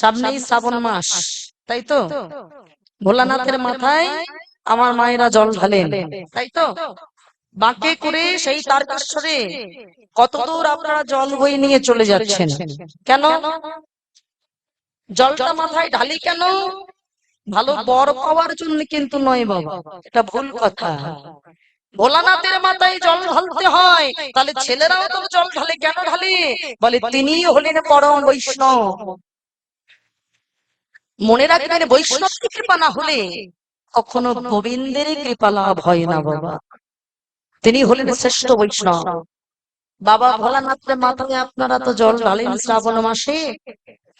সামনেই শ্রাবণ মাস, তাই তো? ভোলানাথের মাথায় আমার মায়েরা জল ঢালেন, তাই তো? বাঁকে করে সেই তারকেশ্বরে কতদূর আপনারা জল বয়ে নিয়ে চলে যাচ্ছেন। কেন জলটা মাথায় ঢালি? কেন? ভালো বর পাওয়ার জন্য কিন্তু নয় বাবা, এটা ভুল কথা। ভোলানাথের মাথায় জল ঢালতে হয়, তাহলে ছেলেরাও তো জল ঢালে। কেন ঢালে? বলে তিনি হলেন পরম বৈষ্ণব। মনে রাখবেন, বৈষ্ণব কৃপা না হলে কখনো গোবিন্দের কৃপা লাভ হয় না বাবা। তিনি হলেন শ্রেষ্ঠ বৈষ্ণব। বাবা ভোলানাথের মাথায় আপনারা তো জল ঢালেন শ্রাবণ মাসে,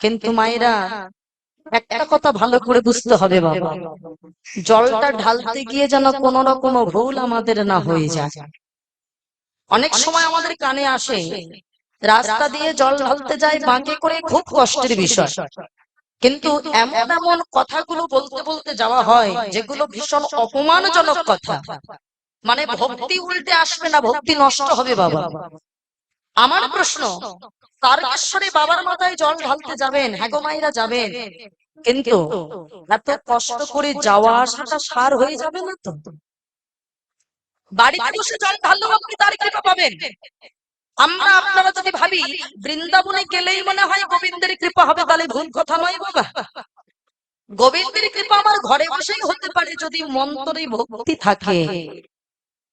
কিন্তু মায়েরা একটা কথা ভালো করে বুঝতে হবে বাবা, জলটা ঢালতে গিয়ে যেন কোন রকম ভুল আমাদের না হয়ে যায়। অনেক সময় আমাদের কানে আসে, রাস্তা দিয়ে জল ঢালতে যায় বাঁকে করে, খুব কষ্টের বিষয়, কিন্তু এমন এমন কথাগুলো বলতে বলতে যাওয়া হয় যেগুলো ভীষণ অপমানজনক কথা। মানে ভক্তি উল্টে আসবে না, ভক্তি নষ্ট হবে বাবা। আমার প্রশ্ন, তারকেশ্বরে বাবার মাথায় জল ঢালতে যাবেন, হ্যাঁ গো মায়েরা যাবেন, কিন্তু এত কষ্ট করে যাওয়া আসাটা সার হয়ে যাবে না তো? বাড়িতে বসে জল ঢাললেও আপনি তার কৃপা পাবেন। আমরা আপনারা যদি ভাবি বৃন্দাবনে গেলেই মনে হয় গোবিন্দের কৃপা হবে, তাহলে ভুল কথা নয় বাবা। গোবিন্দের কৃপা আমার ঘরে বসেই হতে পারে যদি মন্তরে ভক্তি থাকে।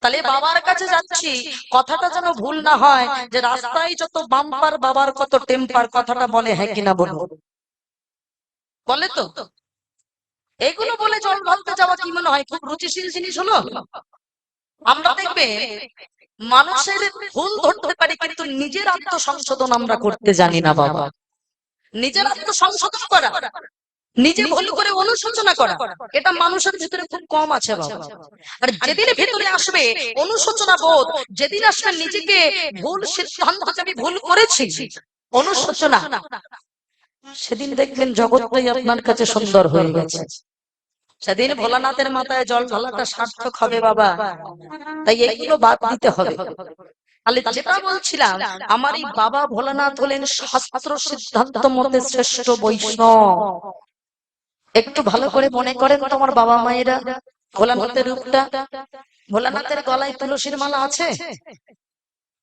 তাহলে বাবার কাছে যাচ্ছি, কথাটা যেন ভুল না হয় যে রাস্তায় যত বাম্পার বাবার কত টেম্পার, কথাটা বলে হ্যাঁ কিনা বলবো? বলে তো। এগুলো বলে জল ঢালতে যাওয়া কি মনে হয় খুব রুচিশীল জিনিস হলো? আমরা দেখবে মানুষের ভুল ধরতে পারি, কিন্তু নিজের আত্মসংশোধন আমরা করতে জানি না বাবা। নিজের আত্মসংশোধন করা, নিজে ভুল করে অনুশোচনা করা, এটা মানুষের ভিতরে খুব কম আছে বাবা। আর যেদিন ভিতরে আসবে অনুশোচনা বোধ, যেদিন আসবে নিজেকে ভুল সিদ্ধান্ত, আমি ভুল করেছি, অনুশোচনা, সেদিন দেখবেন জগৎটাই আপনার কাছে সুন্দর হয়ে গেছে। সেদিন ভোলানাথের মাথায় জল ঢালাটা সার্থক হবে বাবা। তাই এগুলো বাদ দিতে হবে। তাহলে যেটা বলছিলাম, আমার এই বাবা ভোলানাথ হলেন শাস্ত্র সিদ্ধান্ত মতে শ্রেষ্ঠ বৈষ্ণব। একটু ভালো করে মনে করেন তোমার বাবা মায়েরা ভোলানাথের রূপটা। ভোলানাথের গলায় তুলসীর মালা আছে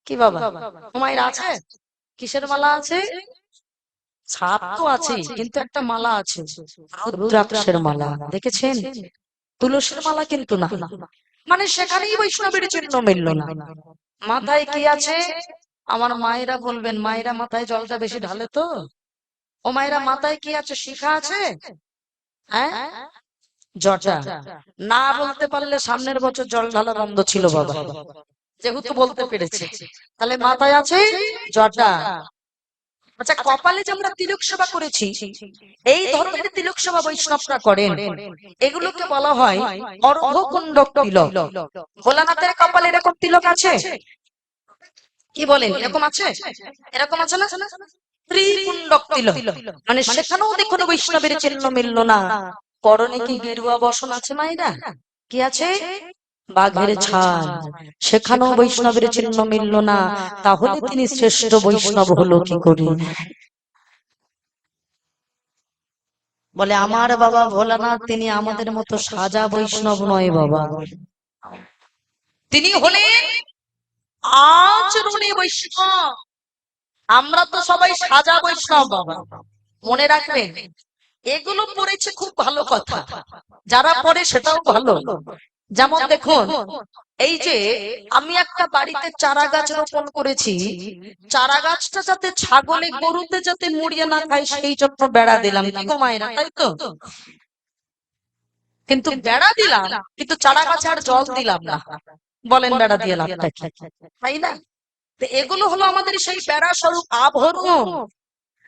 কি বাবা? মায়ের আছে? কিসের মালা আছে? ছাপ তো আছে, কিন্তু একটা মালা আছে, রুদ্রাক্ষের মালা। দেখেছেন? তুলসীর মালা কিন্তু না। মানে সেখানেই বৈষ্ণবের চিহ্ন মিলল না। মাথায় কি আছে? আমার মায়েরা বলবেন, মায়েরা মাথায় জলটা বেশি ঢালে তো। ও মায়েরা, মাথায় কি আছে? শিখা আছে? হ্যাঁ, জটা। না বলতে পারলে সামনের বছর জল ঢালা বন্ধ ছিল বাবা, যেহেতু বলতে পেরেছে। তাহলে মাথায় আছে জটা। আচ্ছা, কপালে যে আমরা তিলক সেবা করেছি, এই ধরনের তিলক সেবা বৈষ্ণবরা করেন, এগুলোকে বলা হয় অর্ধকুণ্ডক তিলক। ভোলানাথের কপালে এরকম তিলক আছে? কি বলেন, এরকম আছে? এরকম আছে না? ত্রিকুণ্ডক তিলক। মানে সেখানেও দেখুন বৈষ্ণবের চিহ্ন মিলল না। করণে কি গেরুয়া বসন আছে মায়েরা? কি আছে? বাঘের ছাল। সেখানেও বৈষ্ণবের চিহ্ন মিলল না। তাহলে তিনি শ্রেষ্ঠ বৈষ্ণব হলো কি করে? বলে আমার বাবা ভোলানাথ তিনি আমাদের মতো সাজা বৈষ্ণব নয় বাবা, তিনি হলেন আচরণে বৈষ্ণব। আমরা তো সবাই সাজা বৈষ্ণব বাবা। মনে রাখবেন, এগুলো পড়েছে খুব ভালো কথা, যারা পড়ে সেটাও ভালো। যেমন দেখুন, এই যে আমি একটা বাড়িতে চারা গাছ রোপণ করেছি, চারা গাছটা যাতে ছাগলে গরুতে যাতে মুড়িয়ে না খায় সেই জন্য বেড়া দিলাম, মায়েরা, তাই তো? কিন্তু বেড়া দিলাম, কিন্তু চারা গাছে আর জল দিলাম না। বলেন বেড়া দিয়ে লাভটা কি? তাই না? তো এগুলো হলো আমাদের সেই বেড়া স্বরূপ আভরণ।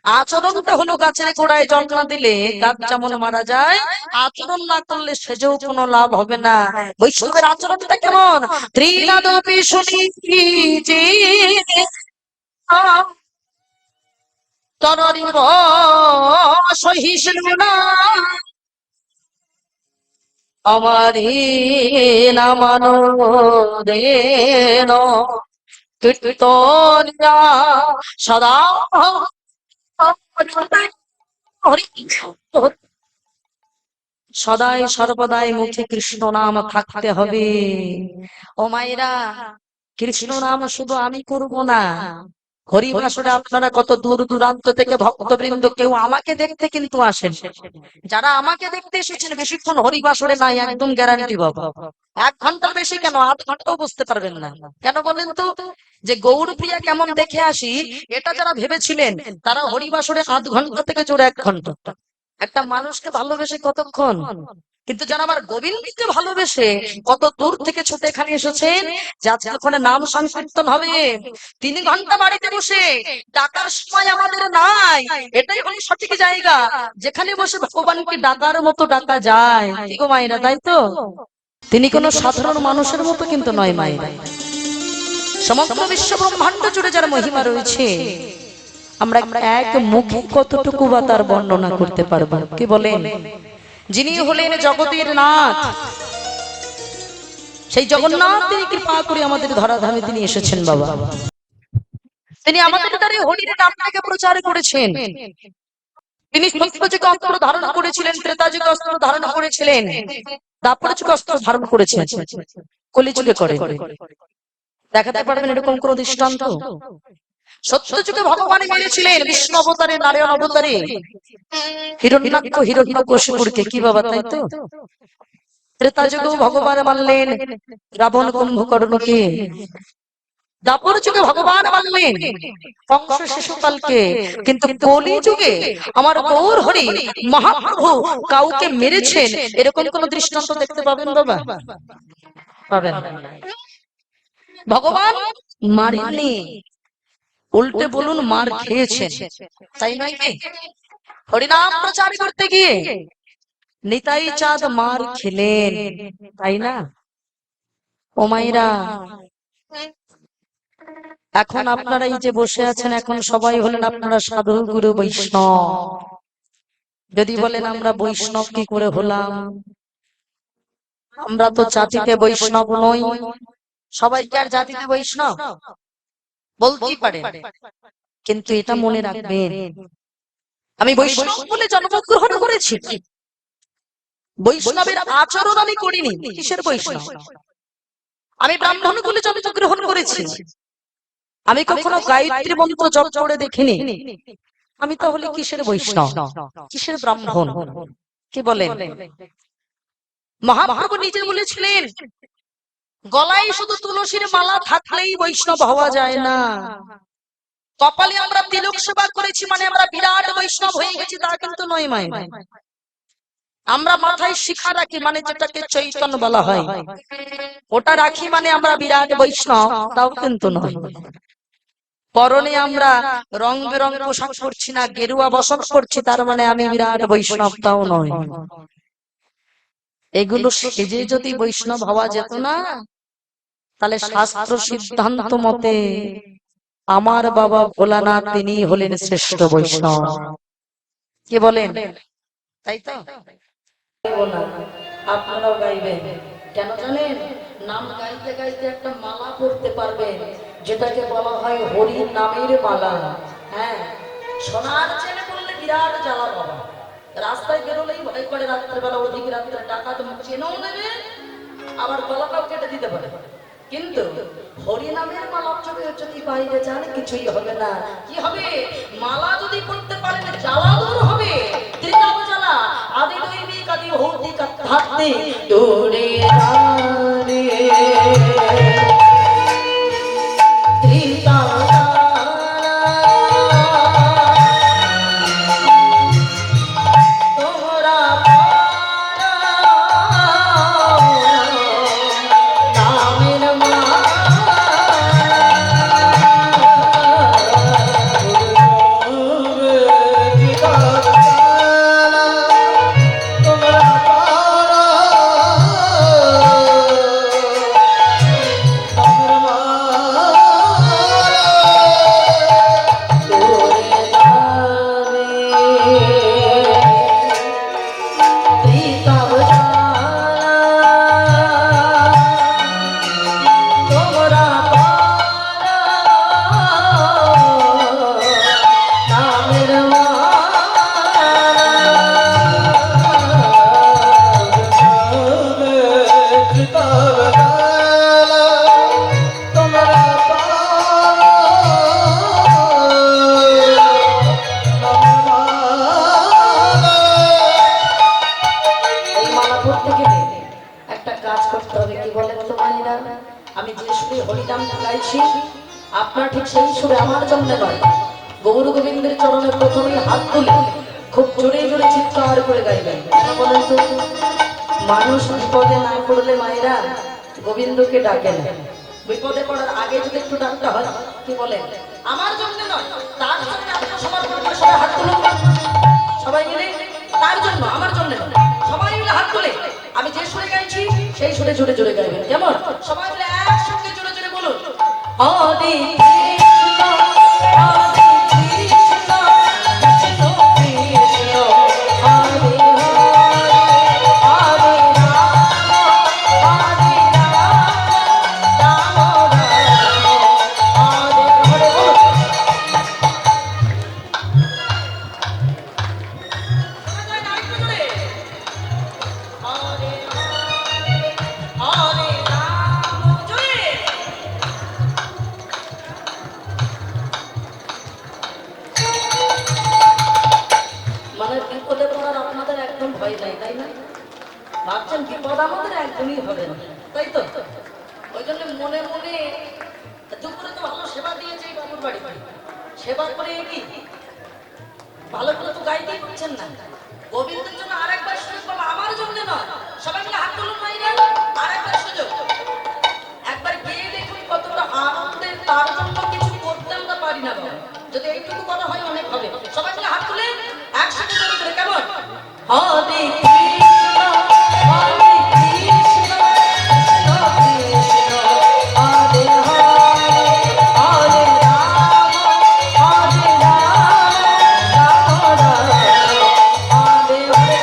আচরণটা হলো গাছের গোড়ায় জল না দিলে গাছ যেমন মারা যায়, আচরণ না করলে সেজেও কোনো লাভ হবে না। বৈষ্ণবের আচরণটা কেমন? ত্রিনাদপি শুনি যে তরিব সহিষ্ণু না আমারি নামানো দেন কীর্তন সদা হরি হরি। সদাই সর্বদাই মুখে কৃষ্ণ নাম থাকতে হবে। ও মায়েরা, কৃষ্ণ নাম শুধু আমি করব না, হরিবাসরে আপনারা কত দূর দূরান্ত থেকে ভক্তবৃন্দ কেউ আমাকে দেখতে কিন্তু আসেন। যারা আমাকে দেখতে এসেছেন বেশিক্ষণ হরিবাসরে নাই, একদম গ্যারান্টি বাবা। 1 ঘন্টার বেশি কেন, 8 ঘন্টাও বুঝতে পারবেন না। কেন বলেন তো? যে গৌরপ্রিয়া কেমন দেখে আসি, এটা যারা ভেবেছিলেন তারা হরিবাসরে 8 ঘন্টা থেকে জোরে 1 ঘন্টা। একটা মানুষকে ভালোবেসে কতক্ষণ, কিন্তু যারা আমার গোবিন্দকে ভালোবেসে কত দূর থেকে ছুটে এখানে এসেছেন, যে আজকে ওখানে নাম সংকীর্তন হবে, 3 ঘন্টা বাড়িতে বসে ডাকার সময় আমাদের নাই। এটাই হলো সঠিক জায়গা যেখানে বসে ভগবানকে ডাকার মতো ডাকা যায়। কি গো মায়েরা, তাই তো? তিনি কোনো সাধারণ মানুষের মতো কিন্তু নয় মায়েরা। সমগ্র বিশ্ব ব্রহ্মাণ্ড জুড়ে যার মহিমা রয়েছে, আমরা এক মুখে কতটুকু বা তার বর্ণনা করতে পারবো। কি বলেন? যিনি হলেন জগতের নাথ, সেই জগন্নাথ তিনি কৃপা করে আমাদের ধরাধামে তিনি এসেছেন বাবা। তিনি আমাদের দ্বারা হরির নামটাকে প্রচার করেছেন। তিনি সত্যযুগে অস্ত্র ধারণ করেছিলেন, ত্রেতাযুগে অস্ত্র ধারণ করেছিলেন, দ্বাপর যুগে অস্ত্র ধারণ করেছেন, কলিযুগে করে। দেখাতে পারবেন এরকম কোন দৃষ্টান্ত? সত্যযুগে ভগবান মেরেছিলেন বিষ্ণু অবতারে, নারায়ণ অবতারে হিরণ্যাক্ষ হিরণ্যকশিপুরকে। কি বাবা, তাই তো? ত্রেতাযুগেও ভগবান মানলেন রাবণ কুম্ভকর্ণকে। দ্বাপর যুগে ভগবান মানলেন কংস শিশুপালকে। কিন্তু কলি যুগে আমার গৌর হরি মহাপ্রভু কাউকে মেরেছেন, এরকম কোন দৃষ্টান্ত দেখতে পাবেন বাবা? পাবেন না। ভগবান মারেননি, উল্টে বলুন মার খেয়েছেন, তাই নয় কি? হরিনাম প্রচার করতে গিয়ে নিতাই চাঁদ মার খেলেন, তাই না? ও মায়েরা, এখন আপনারা এই যে বসে আছেন, এখন সবাই হলেন আপনারা সাধু গুরু বৈষ্ণব। যদি বলেন আমরা বৈষ্ণব কি করে হলাম, আমরা তো জাতিতে বৈষ্ণব নই। সবাই কি আর জাতিতে বৈষ্ণব? বলতেই পারে, কিন্তু এটা মনে রাখবেন, আমি বৈষ্ণব বলে জন্মগ্রহণ করেছি, বৈষ্ণবের আচরণ আমি করিনি। কিসের বৈষ্ণব? আমি ব্রাহ্মণ বলে জন্মগ্রহণ করেছি, আমি কখনো গায়ত্রী মন্ত্র জপ করে দেখিনি। আমি তাহলে কিসের বৈষ্ণব, কিসের ব্রাহ্মণ? কি বলেন? মহাপ্রভু নিজে বলেছিলেন গলায় শুধু তুলসীর মালা থাকলেই বৈষ্ণব হওয়া যায় না। কপালে আমরা তিলক সেবা করেছি মানে আমরা বিরাট বৈষ্ণব হয়ে গেছি তা কিন্তু নয় মায়ের। আমরা মাথায় শিখা রাখি মানে যেটাকে চৈতন্য বলা হয়, ওটা রাখি মানে আমরা বিরাট বৈষ্ণব তাও কিন্তু নয়। পরনে আমরা রং বেরং পোশাক পরছি না, গেরুয়া বসন করছি তার মানে আমি বিরাট বৈষ্ণব তাও নয়। এগুলো সেজে যদি বৈষ্ণব হওয়া যেত না, তাহলে শাস্ত্র সিদ্ধান্ত মতে আমার বাবা ভোলানাথ তিনি হলেন শ্রেষ্ঠ বৈষ্ণব। কি বলেন? তাই তো? আপনারাও গাইবেন, কেন জানেন? নাম গাইতে গাইতে একটা মালা পড়তে পারবেন, যেটাকে বলা হয় হরির নামের মালা। হ্যাঁ, সোনার চেনে বললে বিরাট জ্বালা বাবা। রাস্তায় বেরোলেই ভয় করে, রাত্রেবেলা অধিক রাত্রে ডাকাত চেনেও নেবে, আবার গলাটাও কেটে দিতে পারে। কিন্তু হরি নামের মালা যদি বাইরে যান কিছুই হবে না। কি হবে? মালা যদি পড়তে পারেন জ্বালা দূর হবে। ত্রিতাপ জ্বালা আদি দৈবিক আদি ভৌতিক আধ্যাত্মিক দূরে রে ত্রিতাপ আপনার ঠিক সেই সুরে আমার জন্য নয়, গৌর গোবিন্দের চরণে প্রথমেই হাত তুলে খুব জোরে জোরে চিৎকার করে গাইবেন। কেন বলেন তো? মানুষ বিপদে না পড়লে মায়েরা গোবিন্দকে ডাকে না। বিপদে পড়ার আগে যদি একটু ডাকতে হয়, কি বলেন? আমার জন্য নয়, তার জন্য আত্মসমর্পণ করে সবাই হাত তুলুন, সবাই মিলে তার জন্য, আমার জন্য নয়। সবাই মিলে হাত তুলে আমি যে সুরে গাইছি সেই সুরে জোরে জোরে গাইবেন। কেমন? সবাই মিলে একসঙ্গে জোরে জোরে বলুন, হরে কৃষ্ণ হরে কৃষ্ণ কৃষ্ণ কৃষ্ণ হরে হরে হরে রাম হরে রাম রাম রাম হরে হরে। মানে বিপদে পড়ার আপনাদের একদম ভয় নাই, তাই না? ভাবছেন বিপদ আমাদের একদমই হবে না, তাই তো? ওই জন্য মনে মনে দুপুরে তো ভালো সেবা দিয়েছে এই বাবুর বাড়ি, সেবা করে কি ভালো করে তো গাইতেই পারছেন না। গোবিন্দের জন্য আরেকবার সুযোগ পাবো, আমার জন্য নয়। সবাই মিলে হাত তুলুন মাইরা, আরেকবার সুযোগ। একবার গিয়ে দেখুন কতটা আনন্দের, তার জন্য কিছু করতে আমরা পারি না। যদি এইটুকু করা হয় অনেক হবে। সবাই মিলে হাত তুলে একসাথে জোরে জোরে, কেমন? হরে কৃষ্ণ হরে কৃষ্ণ কৃষ্ণ কৃষ্ণ হরে হরে হরে রাম হরে রাম রাম রাম হরে হরে।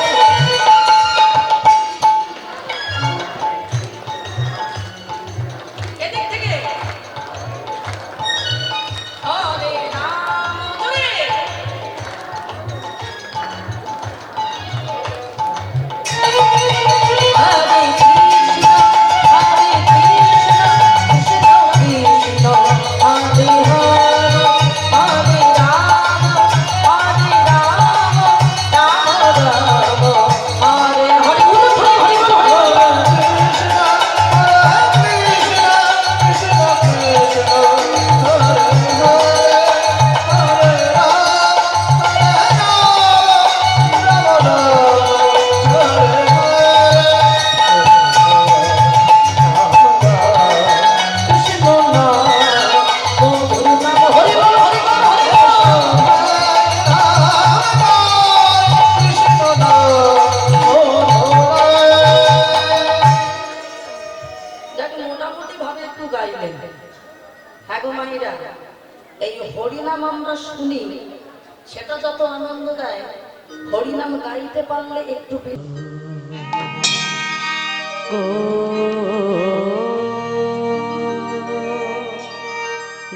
এদিক থেকে হরে রাম জোরে। হরে কৃষ্ণ হরে কৃষ্ণ কৃষ্ণ কৃষ্ণ হরে হরে হরে রাম হরে রাম রাম রাম হরে হরে। হরে কৃষ্ণ কৃষ্ণ কৃষ্ণ হরে হরে হরে রাম রাম রাম মোটামুটি ভাবে একটু গাইলেন। হ্যাঁ গো মাইরা, এই হরিনাম আমরা শুনি, সেটা যত আনন্দ দেয়, হরিনাম গাইতে পারলে একটু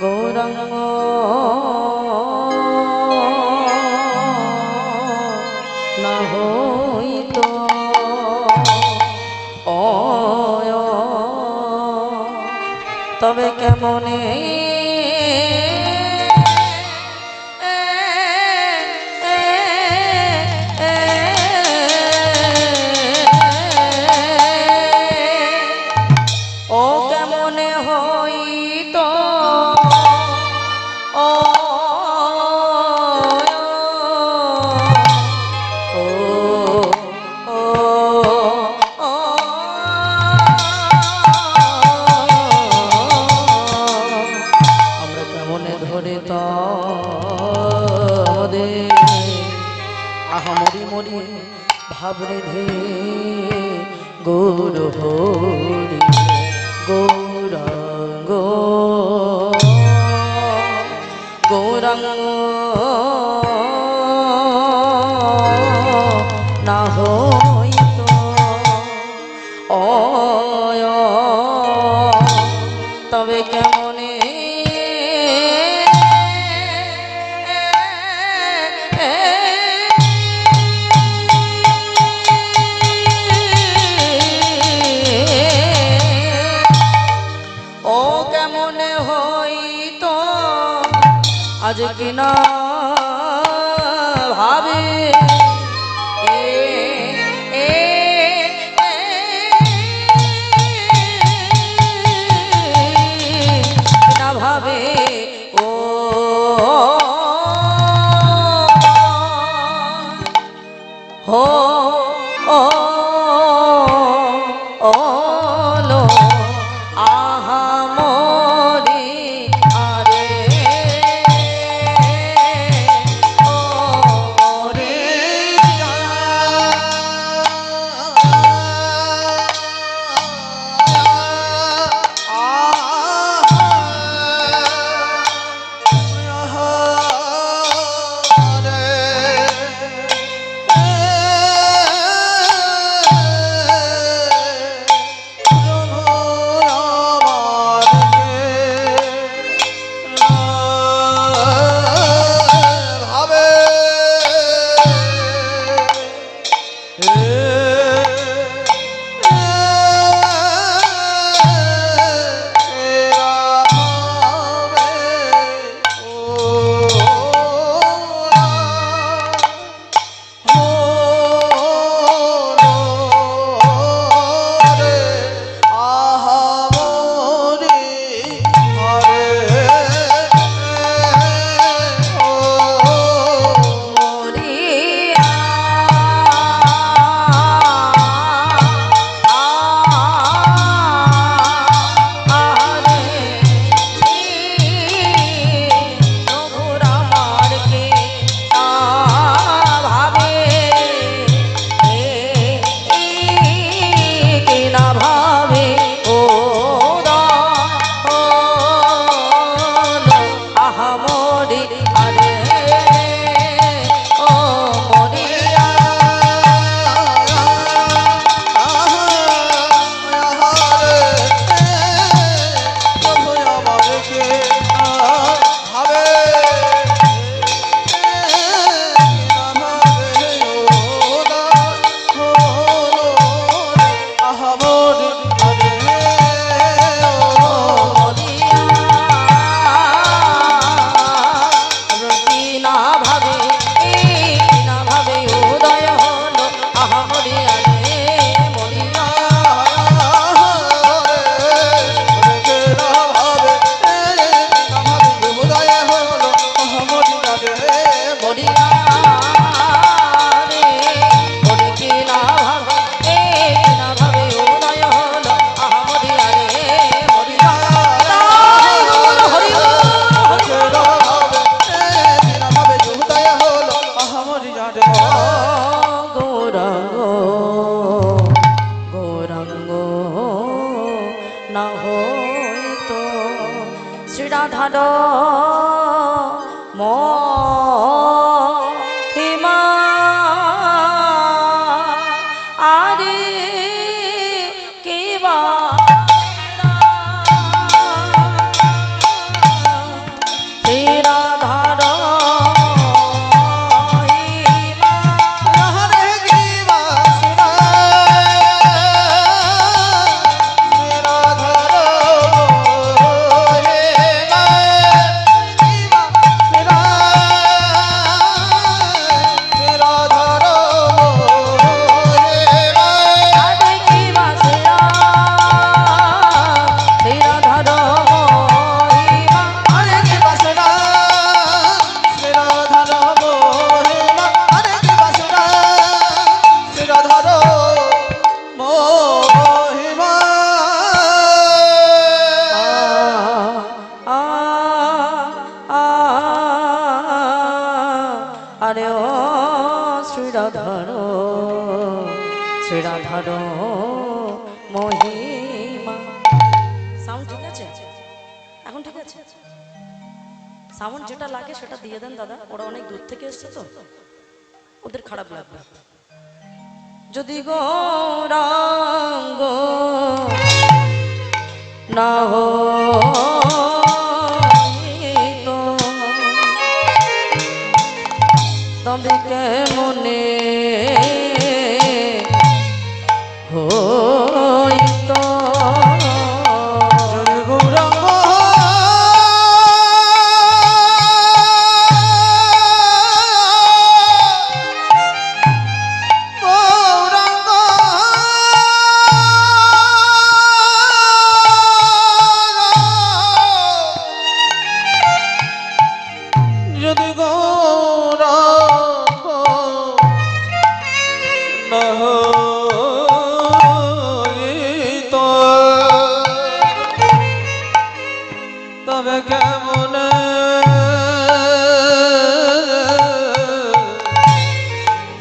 গৌরাঙ্গ না হইতো তবে কেমনে ও কেমনে হইতো ও মরি মরি ভাবরে ধে গৌর হরি গৌরাঙ্গ গৌরাঙ্গ না হইতো অয় তবে কেমনে আজ কিনা ভাবে কিনা ভাবে হো ও ও লো আহা মরি আরে ও রে না হইতো শ্রীরাধার মহিমা আরে কেবা শ্রীরাধার আরে ও শ্রীরাধার শ্রীরাধার মহিমা। সাউন্ড ঠিক আছে? এখন ঠিক আছে? সাউন্ড যেটা লাগে সেটা দিয়ে দেন দাদা, ওরা অনেক দূর থেকে এসছে তো ওদের খারাপ লাগবে। যদি গৌরাঙ্গ না হইতো তবে কেমনে হইতো গৌরাঙ্গ গৌরাঙ্গ হইত তবে কেমন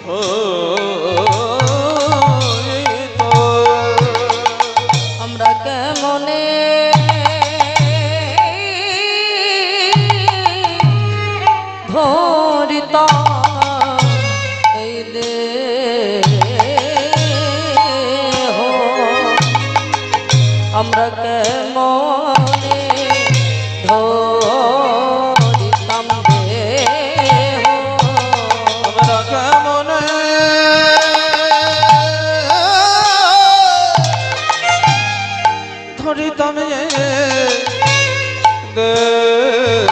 হইত আমরা কেমনে ধরিতাম এই দেহ, আমরা কেমনে ধরিতাম দেহ, আমরা কেমন ধরিতাম দেহ,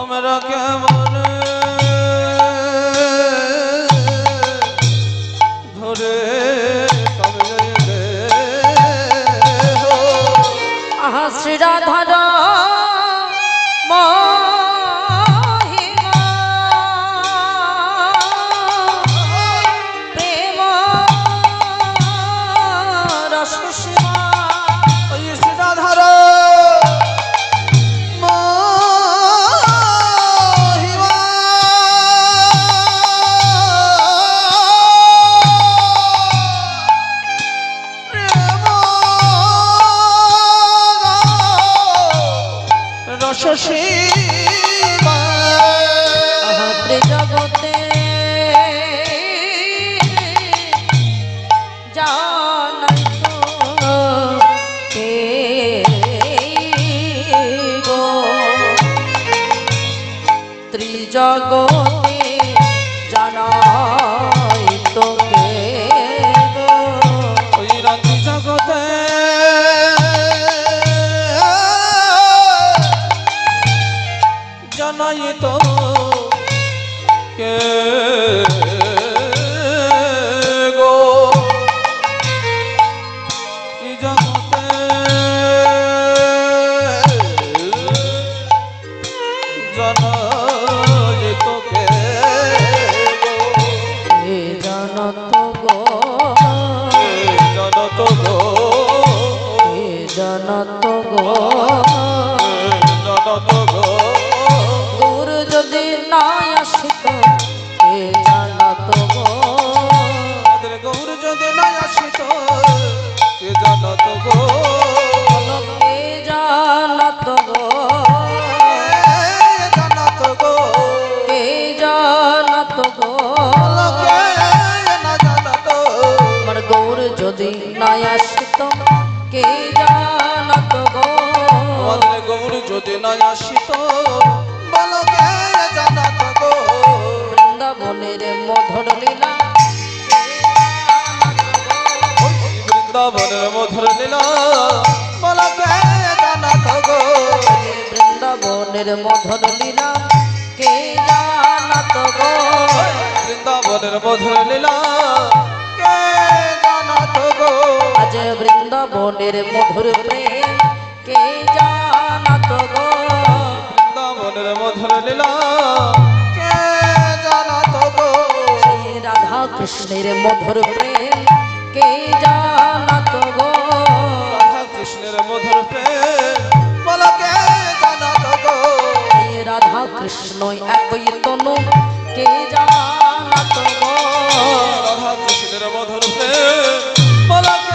আমরা কেমন ধরে তবে দেহ। আহা শ্রীরাধার মহিমা প্রেম রসসীমা, ওই শ্রীরাধার মহিমা প্রেম রসসীমা আহা ত্রিজগতে জানাই তো কে গো, ত্রিজগতে জানাই তো কে গো, ওই রাত্রি জগতে জানাই তো কে গো, এই জগতে জানাই তো কে গো, হে জানত গো, জানত গো, হে জানত গো, জানত গো, দূর যদি না আসিত হে জানত গো, আমাদের গৌর যদি না আসিত কে জানত গো, কে জানত গো, জানত গো, কে জানত গো, লোকে না জানত আমার গৌর যদি না আসিত কে জানত গো, আমাদের গৌর যদি না আসিত বলকে জানত গো, বৃন্দাবনের মধুর লীলা বৃন্দাবনের মধুর লীলা বলকে জানত গো, বৃন্দাবনের মধুর লীলা কে জানত গো, বৃন্দাবনের মধুর লীলা কে জানত গো, আজ বৃন্দাবনের মধুর প্রেম কে জানত গো, বৃন্দাবনের মধুর লীলা কে জানত গো, সেই রাধা কৃষ্ণের মধুর প্রেম কে জানত গো, রাধা কৃষ্ণের মধুর প্রেম বলকে জানত গো, এই রাধা কৃষ্ণ একই তনু কে জানত গো, রাধা কৃষ্ণের মধুর প্রেম বলকে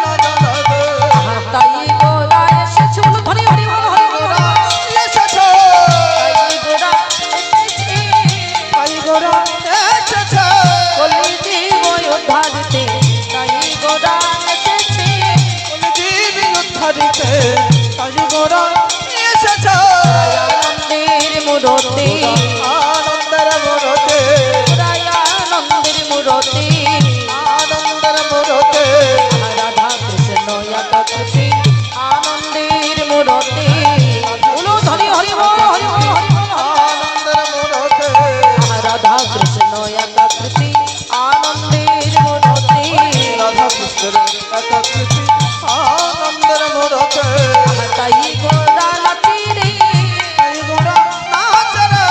না জানত আহা তাই গোরা এসেছে বলো ধরে হরি বল হরি বল, এসেছ তাই গোরা এসেছে তাই গোরা এসেছ কলি জীব উদ্ধারিতে, তাই গোরা এসেছে জীব উদ্ধারিতে তাই গোরা এসেছ আনন্দের মূরতি, আনন্দের মূরতে আনন্দের মূরতি, আনন্দের মূরতে রাধা কৃষ্ণ একাকৃতি আনন্দের মূরতি, বলো ধরি হরি বল হরি বল হরি বল, আনন্দের মূরতে রাধা কৃষ্ণ একাকৃতি আনন্দের মূরতি, রাধা কৃষ্ণের একাকৃতি আনন্দের মূরতে তাই গোরা নাচি রে, তাই গোরা নাচ রে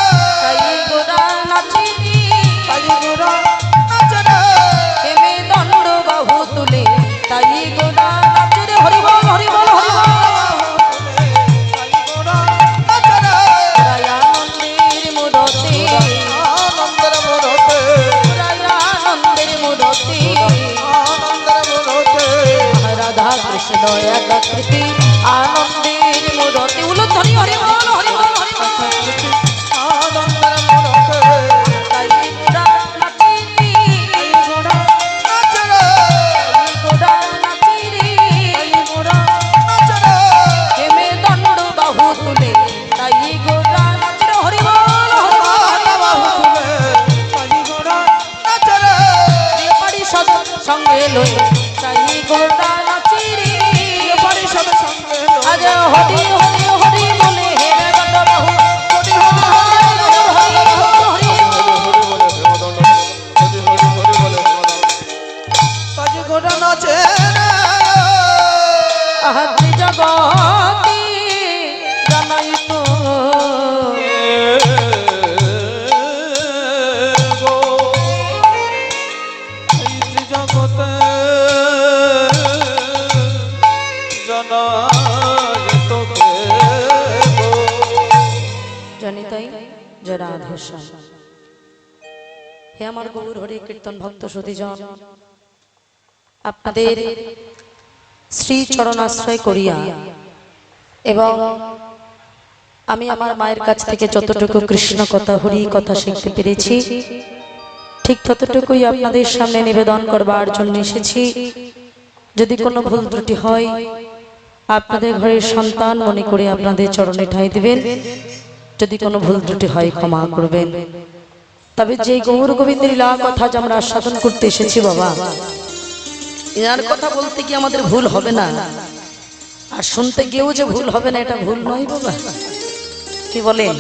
দয়া কাকৃতি আনন্দের মূরতি উলুধ্বনি হরি বল হরি বল হরি বল আনন্দের মূরতে তাই গোড়া নাচিরি গোড়া নাচে রে, গোড়া নাচিরি গোড়া নাচে রে। হেমে দণ্ড বাহু তুলে তাই গোড়া নাচির হরি বল হরি বল হরি বল পরিষদ সঙ্গে লই তাই গোড়া নাচিরি আজ হরি হরি হরি বলে হেমে দণ্ড বাহু হরি হরি হরি আহাতি জগতি জানাই তো জগতে জানাই তোকে গো। জানি তাই জয় রাধেশ্যাম। হে আমার গৌর হরি কীর্তন ভক্ত সুধীজন, আপনাদের শ্রী চরণাশ্রয় করিয়া এবং আমি আমার মায়ের কাছ থেকে যতটুকু কৃষ্ণ কথা হরি কথা শিখতে পেরেছি ঠিক ততটুকুই আপনাদের সামনে নিবেদন করবার জন্য এসেছি। যদি কোনো ভুল ত্রুটি হয় আপনাদের ঘরের সন্তান মনে করে আপনাদের চরণে ঠাঁই দিবেন। যদি কোনো ভুল ত্রুটি হয় ক্ষমা করবেন। তবে যে গৌর গোবিন্দের লীলা কথা যে আমরা আস্বাদন করতে এসেছি বাবা, এনার কথা বলতে কি আমাদের ভুল হবে না, আর শুনতে গিয়েও যে ভুল হবে না এটা ভুল নয় বাবা, কি বলেন?